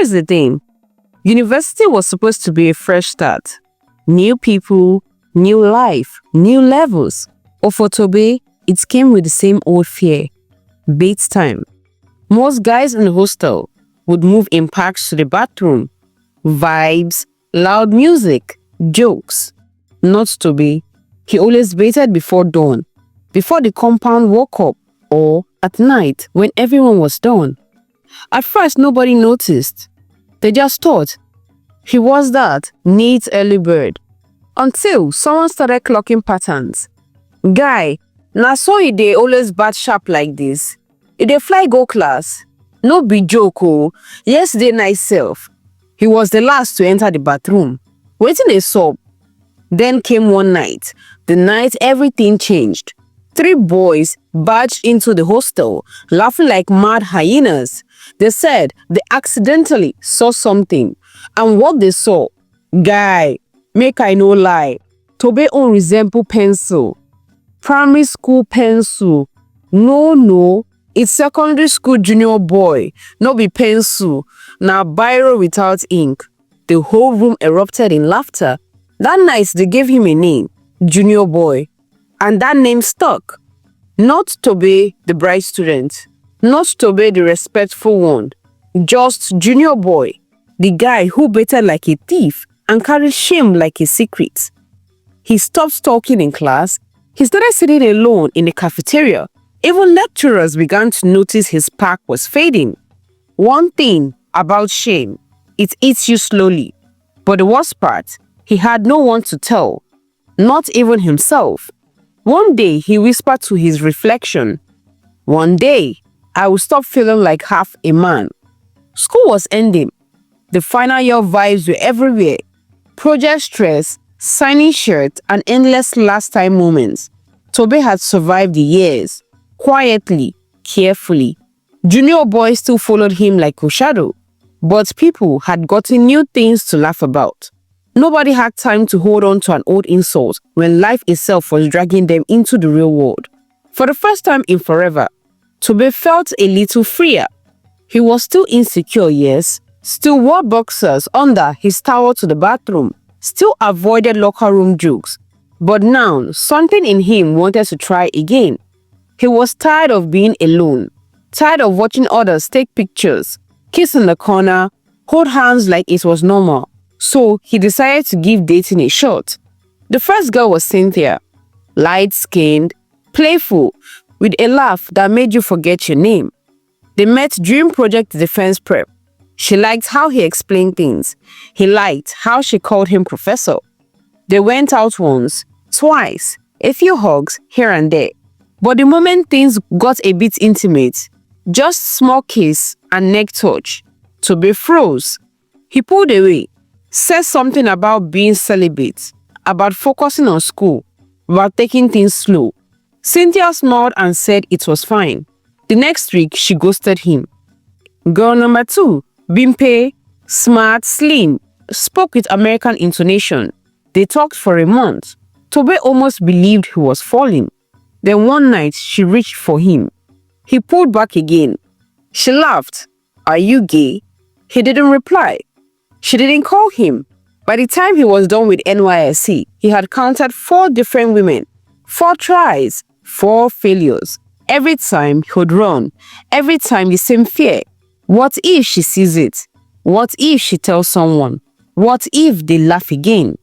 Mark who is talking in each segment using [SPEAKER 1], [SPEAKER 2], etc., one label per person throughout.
[SPEAKER 1] is the thing. University was supposed to be a fresh start. New people, new life, new levels. Or for Tobe, it came with the same old fear. Bedtime. Most guys in the hostel would move in packs to the bathroom. Vibes, loud music, jokes. Not Tobe. He always waited before dawn, before the compound woke up, or at night when everyone was done. At first, nobody noticed. They just thought he was that neat early bird. Until someone started clocking patterns. Guy, na so he dey always bat sharp like this. He dey fly go class. No be joke oh. Yesterday night self, he was the last to enter the bathroom. Wetin a sup? Then came one night. The night everything changed. 3 boys barged into the hostel, laughing like mad hyenas. They said they accidentally saw something. And what they saw, guy, make I no lie, Tobe own resemble pencil. Primary school pencil. No, it's secondary school junior boy. No be pencil. Now biro without ink. The whole room erupted in laughter. That night they gave him a name, Junior Boy. And that name stuck. Not Tobe, the bright student. Not Tobe, the respectful one. Just Junior Boy, the guy who betted like a thief and carried shame like a secret. He stopped talking in class. He started sitting alone in the cafeteria. Even lecturers began to notice his spark was fading. One thing about shame, it eats you slowly. But the worst part, he had no one to tell, not even himself. One day, he whispered to his reflection, "One day, I will stop feeling like half a man." School was ending. The final year vibes were everywhere. Project stress, signing shirts, and endless last-time moments. Tobe had survived the years, quietly, carefully. Junior Boy still followed him like a shadow, but people had gotten new things to laugh about. Nobody had time to hold on to an old insult when life itself was dragging them into the real world. For the first time in forever, Tobe felt a little freer. He was still insecure, yes, still wore boxers under his towel to the bathroom, still avoided locker room jokes. But now, something in him wanted to try again. He was tired of being alone, tired of watching others take pictures, kiss in the corner, hold hands like it was normal. So he decided to give dating a shot. The first girl was Cynthia, light-skinned, playful, with a laugh that made you forget your name. They met during Project Defense Prep. She liked how he explained things. He liked how she called him professor. They went out once, twice, a few hugs here and there. But the moment things got a bit intimate, just small kiss and neck touch, Tobe froze. He pulled away, said something about being celibate, about focusing on school, about taking things slow. Cynthia smiled and said it was fine. The next week, she ghosted him. Girl number 2, Bimpe, smart, slim, spoke with American intonation. They talked for a month. Tobe almost believed he was falling. Then one night, she reached for him. He pulled back again. She laughed. "Are you gay?" He didn't reply. She didn't call him. By the time he was done with NYSC, he had counted 4 different women, 4 tries, 4 failures. Every time he would run, every time the same fear. What if she sees it? What if she tells someone? What if they laugh again?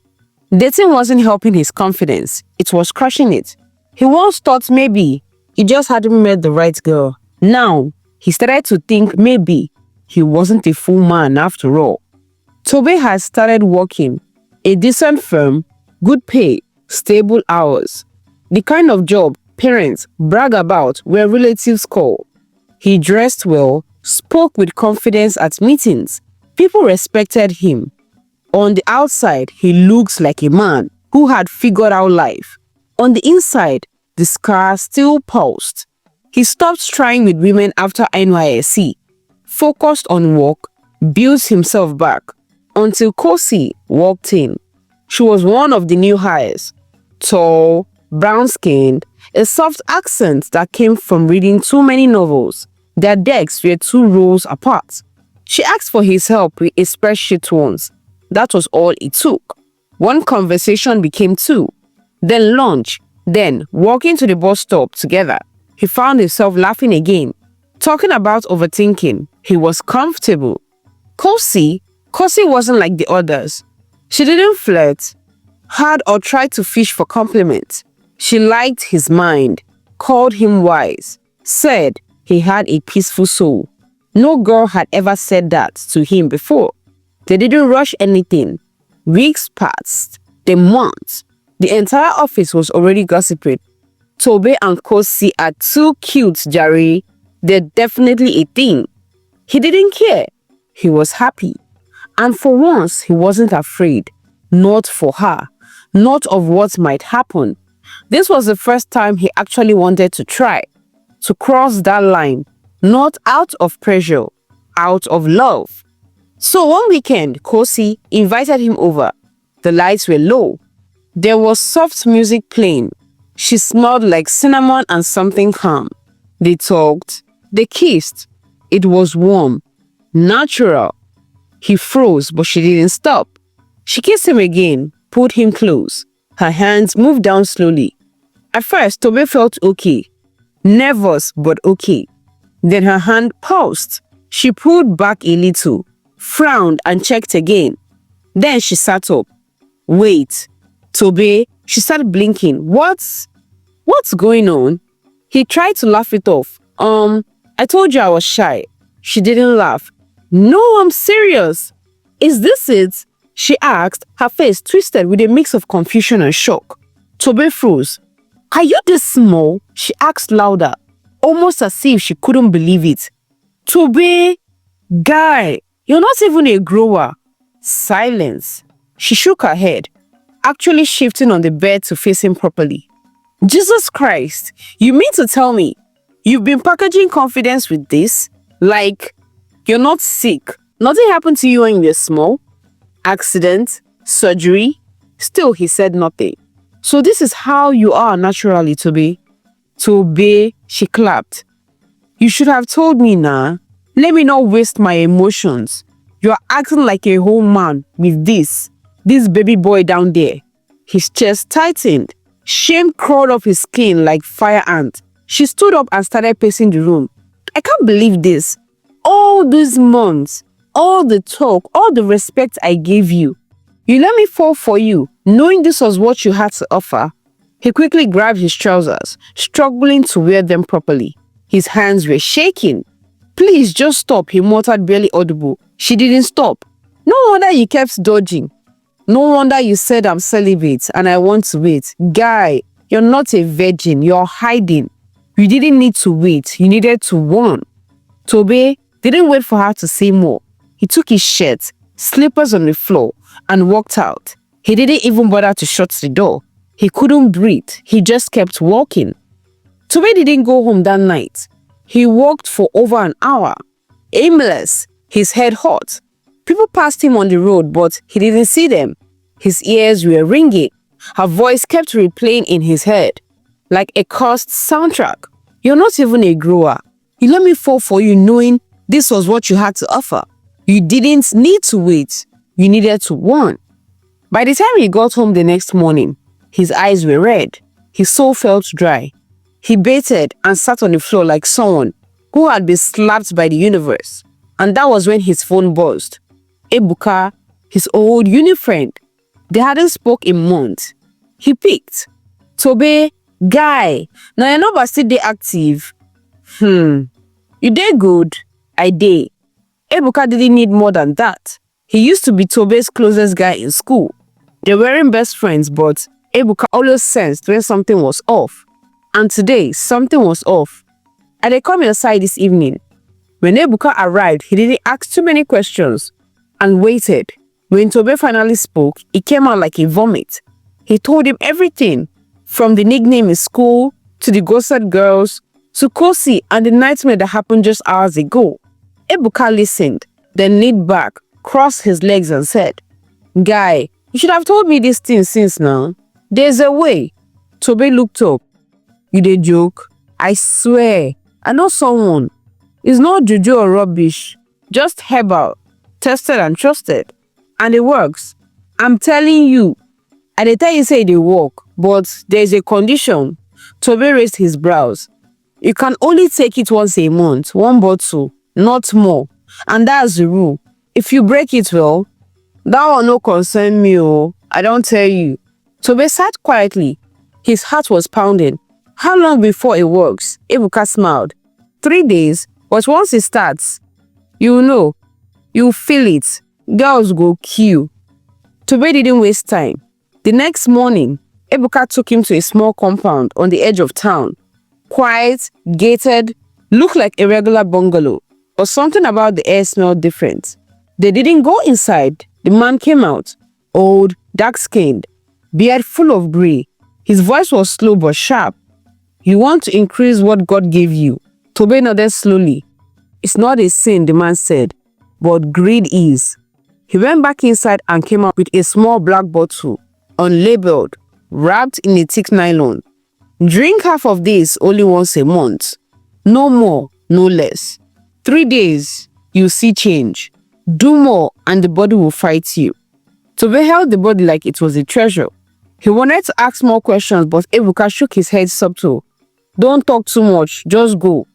[SPEAKER 1] Dating wasn't helping his confidence, it was crushing it. He once thought maybe he just hadn't met the right girl. Now, he started to think maybe he wasn't a full man after all. Tobe had started working, a decent firm, good pay, stable hours. The kind of job parents brag about where relatives call. He dressed well, spoke with confidence at meetings. People respected him. On the outside, he looks like a man who had figured out life. On the inside, the scar still pulsed. He stopped trying with women after NYSC, focused on work, built himself back, until Kosi walked in. She was one of the new hires. Tall, brown-skinned, a soft accent that came from reading too many novels. Their decks were 2 rows apart. She asked for his help with a spreadsheet once. That was all it took. One conversation became two. Then lunch. Then walking to the bus stop together. He found himself laughing again. Talking about overthinking. He was comfortable. Kosi wasn't like the others. She didn't flirt, hard or try to fish for compliments. She liked his mind, called him wise, said he had a peaceful soul. No girl had ever said that to him before. They didn't rush anything. Weeks passed, then months. The entire office was already gossiping. Tobe and Kosi are too cute, Jari. They're definitely a thing. He didn't care. He was happy. And for once, he wasn't afraid. Not for her. Not of what might happen. This was the first time he actually wanted to try. To cross that line. Not out of pressure. Out of love. So one weekend, Kosi invited him over. The lights were low. There was soft music playing. She smelled like cinnamon and something calm. They talked. They kissed. It was warm. Natural. He froze, but she didn't stop. She kissed him again, pulled him close. Her hands moved down slowly. At first, Tobe felt okay. Nervous, but okay. Then her hand paused. She pulled back a little, frowned and checked again. Then she sat up. Wait. Tobe, she started blinking. What's going on? He tried to laugh it off. I told you I was shy. She didn't laugh. No, I'm serious. Is this it? She asked, her face twisted with a mix of confusion and shock. Tobe froze. Are you this small? She asked louder, almost as if she couldn't believe it. Tobe, guy, you're not even a grower. Silence. She shook her head, actually shifting on the bed to face him properly. Jesus Christ, you mean to tell me you've been packaging confidence with this? Like, you're not sick. Nothing happened to you when you were small? Accident? Surgery? Still, he said nothing. So this is how you are naturally, Tobe. Tobe, she clapped. You should have told me now. Let me not waste my emotions. You're acting like a whole man with this baby boy down there. His chest tightened. Shame crawled off his skin like fire ant. She stood up and started pacing the room. I can't believe this. All these months, all the talk, all the respect I gave you. You let me fall for you, knowing this was what you had to offer. He quickly grabbed his trousers, struggling to wear them properly. His hands were shaking. Please just stop, he muttered, barely audible. She didn't stop. No wonder you kept dodging. No wonder you said I'm celibate and I want to wait. Guy, you're not a virgin, you're hiding. You didn't need to wait, you needed to warn. Tobe didn't wait for her to say more. He took his shirt, slippers on the floor, and walked out. He didn't even bother to shut the door. He couldn't breathe. He just kept walking. Tobe didn't go home that night. He walked for over an hour, aimless, his head hot. People passed him on the road, but he didn't see them. His ears were ringing. Her voice kept replaying in his head, like a cursed soundtrack. You're not even a grower. You let me fall for you knowing this was what you had to offer. You didn't need to wait. You needed to warn. By the time he got home the next morning, his eyes were red. His soul felt dry. He baited and sat on the floor like someone who had been slapped by the universe. And that was when his phone buzzed. Ebuka, his old uni friend. They hadn't spoke in months. He picked. Tobe, guy, now you're not still dey active. You did good. I did. Ebuka didn't need more than that. He used to be Tobe's closest guy in school. They weren't best friends, but Ebuka always sensed when something was off. And today, something was off. And they come inside this evening. When Ebuka arrived, he didn't ask too many questions and waited. When Tobe finally spoke, it came out like a vomit. He told him everything, from the nickname in school, to the ghosted girls, to Kosi and the nightmare that happened just hours ago. Ebuka listened, then leaned back, crossed his legs and said, Guy, you should have told me this thing since now. There's a way. Tobe looked up. You dey joke? I swear, I know someone. It's not juju or rubbish. Just herbal, tested and trusted. And it works. I'm telling you. I dey tell you say they work, but there's a condition. Tobe raised his brows. You can only take it once a month, 1 bottle, not more. And that's the rule. If you break it, well, that one no concern me, oh. I don't tell you. Tobe sat quietly. His heart was pounding. How long before it works? Ebuka smiled. 3 days, but once it starts, you know, you feel it. Girls go queue. Tobe didn't waste time. The next morning, Ebuka took him to a small compound on the edge of town. Quiet, gated, looked like a regular bungalow, but something about the air smelled different. They didn't go inside. The man came out, old, dark-skinned, beard full of gray. His voice was slow but sharp. You want to increase what God gave you. Tobe nodded slowly. It's not a sin, the man said, but greed is. He went back inside and came out with a small black bottle, unlabeled, wrapped in a thick nylon. Drink half of this only once a month. No more, no less. 3 days, you see change. Do more and the body will fight you. Tobe held the body like it was a treasure. He wanted to ask more questions, but Ebuka shook his head subtle. Don't talk too much, just go.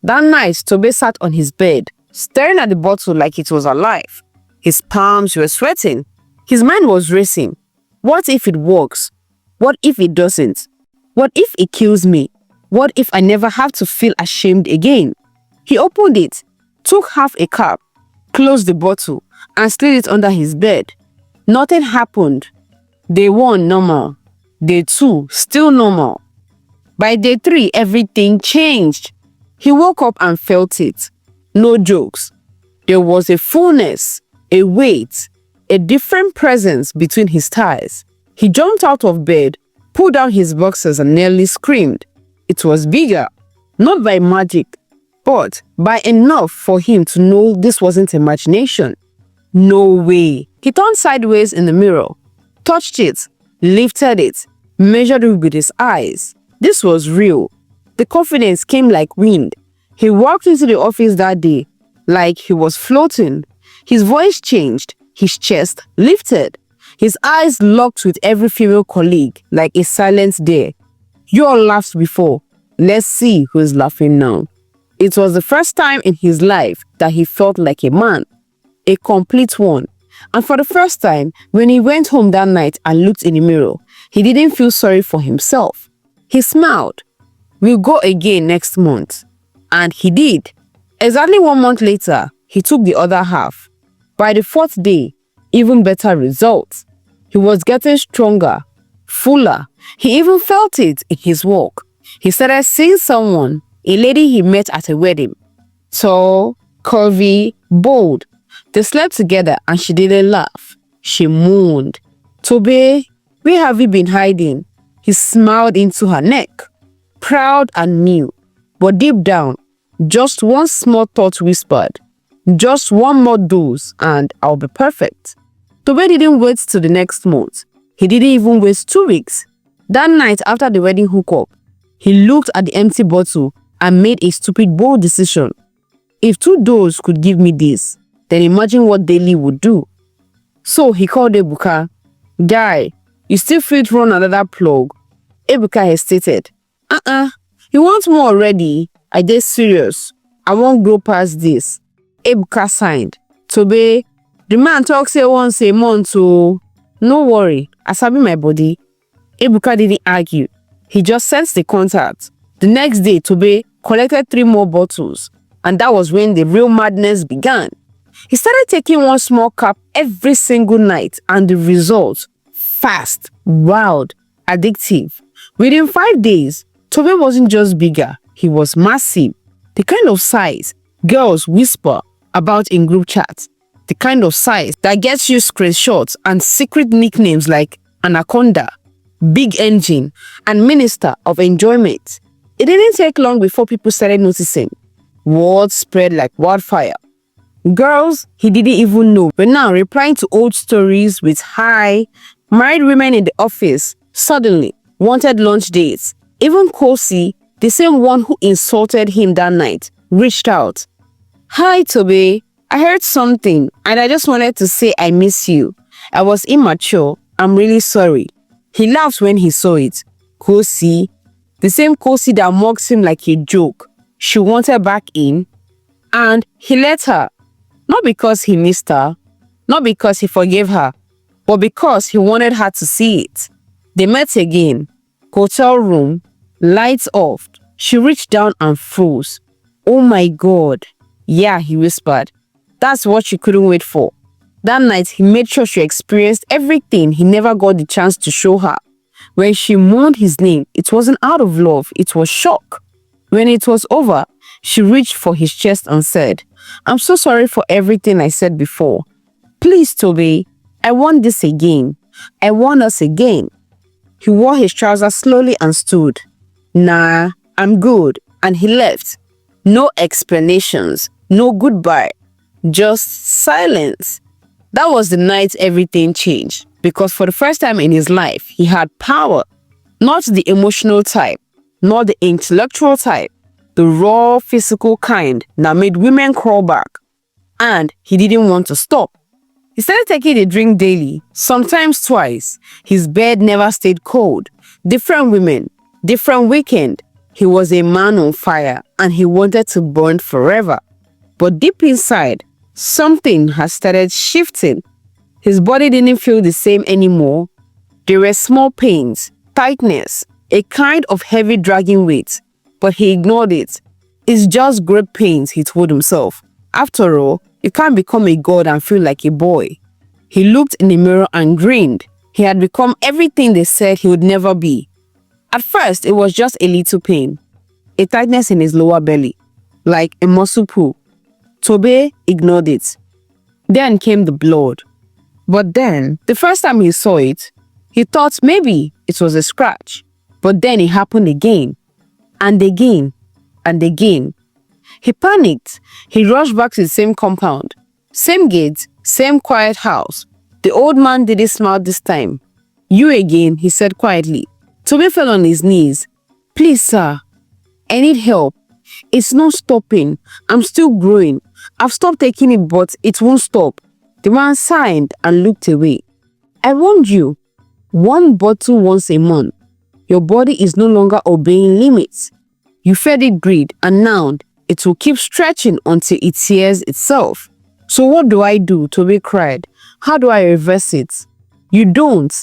[SPEAKER 1] That night, Tobe sat on his bed, staring at the bottle like it was alive. His palms were sweating. His mind was racing. What if it works? What if it doesn't? What if it kills me? What if I never have to feel ashamed again? He opened it, took half a cup, closed the bottle, and slid it under his bed. Nothing happened. Day 1, normal. Day 2, still normal. By day 3, everything changed. He woke up and felt it. No jokes. There was a fullness, a weight, a different presence between his thighs. He jumped out of bed, pulled down his boxers and nearly screamed. It was bigger, not by magic, but by enough for him to know this wasn't imagination. No way. He turned sideways in the mirror, touched it, lifted it, measured it with his eyes. This was real. The confidence came like wind. He walked into the office that day like he was floating. His voice changed, his chest lifted. His eyes locked with every female colleague like a silent dare. You all laughed before. Let's see who is laughing now. It was the first time in his life that he felt like a man, a complete one. And for the first time, when he went home that night and looked in the mirror, he didn't feel sorry for himself. He smiled. We'll go again next month. And he did. Exactly 1 month later, he took the other half. By the 4th day, even better results. He was getting stronger, fuller. He even felt it in his walk. He started seeing someone, a lady he met at a wedding. Tall, curvy, bold. They slept together and she didn't laugh. She moaned. Tobe, where have you been hiding? He smiled into her neck, proud and new. But deep down, just one small thought whispered, just one more dose and I'll be perfect. Tobe didn't wait till the next month. He didn't even wait 2 weeks. That night after the wedding hookup, he looked at the empty bottle and made a stupid bold decision. If 2 doses could give me this, then imagine what Daily would do. So he called Ebuka. Guy, you still feel to run another plug? Ebuka hesitated. You want more already? I dey serious. I won't grow past this. Ebuka signed. Tobe, the man talks say once a month, so no worry, I sabi my body. Ebuka didn't argue. He just sent the contact. The next day, Tobe collected 3 more bottles, and that was when the real madness began. He started taking 1 small cup every single night, and the result, fast, wild, addictive. Within 5 days, Tobe wasn't just bigger, he was massive. The kind of size girls whisper about in group chats. The kind of size that gets you screenshots and secret nicknames like Anaconda, Big Engine, and Minister of Enjoyment. It didn't take long before people started noticing. Words spread like wildfire. Girls he didn't even know were now replying to old stories with hi. Married women in the office suddenly wanted lunch dates. Even Kosi, the same one who insulted him that night, reached out. Hi Tobe, I heard something and I just wanted to say I miss you. I was immature. I'm really sorry. He laughed when he saw it. Kosi, the same Kosi that mocks him like a joke. She wanted back in and he let her. Not because he missed her, not because he forgave her, but because he wanted her to see it. They met again. Hotel room, lights off. She reached down and froze. Oh my God. Yeah, he whispered. That's what she couldn't wait for. That night, he made sure she experienced everything he never got the chance to show her. When she mourned his name, it wasn't out of love, it was shock. When it was over, she reached for his chest and said, I'm so sorry for everything I said before. Please, Toby, I want this again. I want us again. He wore his trousers slowly and stood. Nah, I'm good. And he left. No explanations, no goodbye, just silence. That was the night everything changed, because for the first time in his life, he had power. Not the emotional type, not the intellectual type, the raw physical kind that made women crawl back. And he didn't want to stop. He started taking a drink daily, sometimes twice. His bed never stayed cold. Different women, different weekend. He was a man on fire and he wanted to burn forever. But deep inside, something has started shifting. His body didn't feel the same anymore. There were small pains, tightness, a kind of heavy dragging weight. But he ignored it. It's just great pains, he told himself. After all, you can't become a god and feel like a boy. He looked in the mirror and grinned. He had become everything they said he would never be. At first, it was just a little pain, a tightness in his lower belly, like a muscle pull. Tobe ignored it. Then came the blood. But then, the first time he saw it, he thought maybe it was a scratch. But then it happened again, and again, and again. He panicked. He rushed back to the same compound. Same gate, same quiet house. The old man didn't smile this time. You again, he said quietly. Toby fell on his knees. Please, sir, I need help. It's not stopping. I'm still growing. I've stopped taking it, but it won't stop. The man sighed and looked away. I warned you. 1 bottle once a month. Your body is no longer obeying limits. You fed it greed, and now it will keep stretching until it tears itself. So what do I do? Toby cried. How do I reverse it? You don't.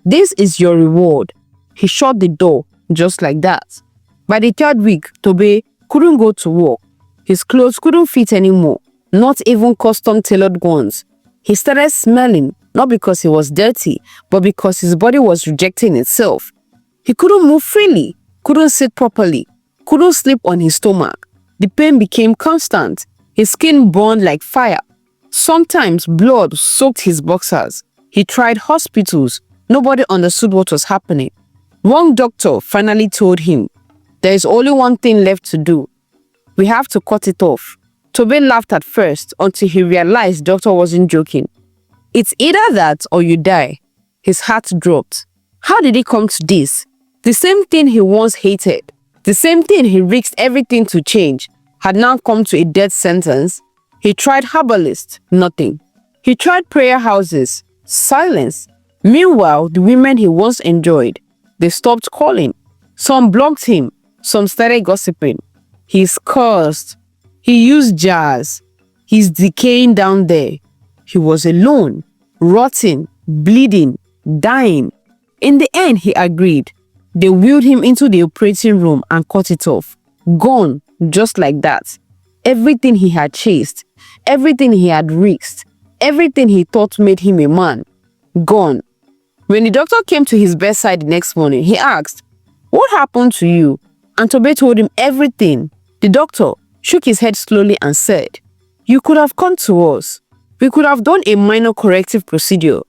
[SPEAKER 1] This is your reward. He shut the door just like that. By the 3rd week, Toby couldn't go to work. His clothes couldn't fit anymore, not even custom-tailored ones. He started smelling, not because he was dirty, but because his body was rejecting itself. He couldn't move freely, couldn't sit properly, couldn't sleep on his stomach. The pain became constant. His skin burned like fire. Sometimes blood soaked his boxers. He tried hospitals. Nobody understood what was happening. One doctor finally told him, there is only one thing left to do. We have to cut it off. Toby laughed at first until he realized doctor wasn't joking. It's either that or you die. His heart dropped. How did he come to this? The same thing he once hated, the same thing he risked everything to change, had now come to a death sentence. He tried herbalists, nothing. He tried prayer houses, silence. Meanwhile, the women he once enjoyed, they stopped calling. Some blocked him, some started gossiping. He's cursed. He used jars. He's decaying down there. He was alone, rotting, bleeding, dying. In the end, he agreed. They wheeled him into the operating room and cut it off. Gone, just like that. Everything he had chased, everything he had risked, everything he thought made him a man, gone. When the doctor came to his bedside the next morning, he asked, what happened to you? And Toby told him everything. The doctor shook his head slowly and said, you could have come to us. We could have done a minor corrective procedure.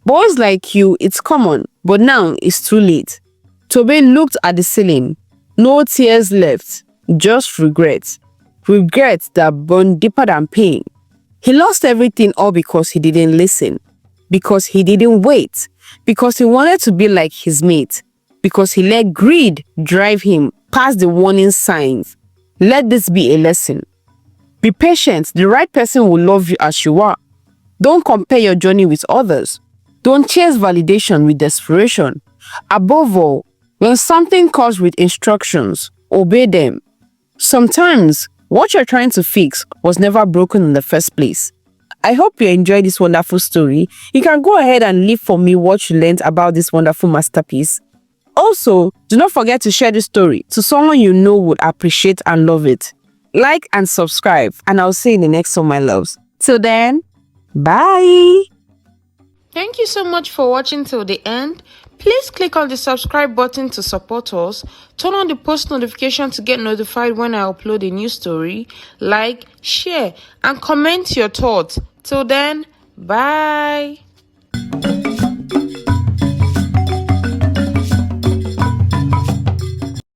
[SPEAKER 1] Boys like you, it's common, but now it's too late. Toby looked at the ceiling. No tears left, just regrets. Regrets that burned deeper than pain. He lost everything all because he didn't listen. Because he didn't wait. Because he wanted to be like his mate. Because he let greed drive him past the warning signs. Let this be a lesson. Be patient, the right person will love you as you are. Don't compare your journey with others. Don't chase validation with desperation. Above all, when something comes with instructions, obey them. Sometimes, what you're trying to fix was never broken in the first place. I hope you enjoyed this wonderful story. You can go ahead and leave for me what you learned about this wonderful masterpiece. Also, do not forget to share this story to someone you know would appreciate and love it. Like and subscribe, and I'll see you in the next one, my loves. Till then, bye!
[SPEAKER 2] Thank you so much for watching till the end. Please click on the subscribe button to support us. Turn on the post notification to get notified when I upload a new story. Like, share, and comment your thoughts. Till then, bye!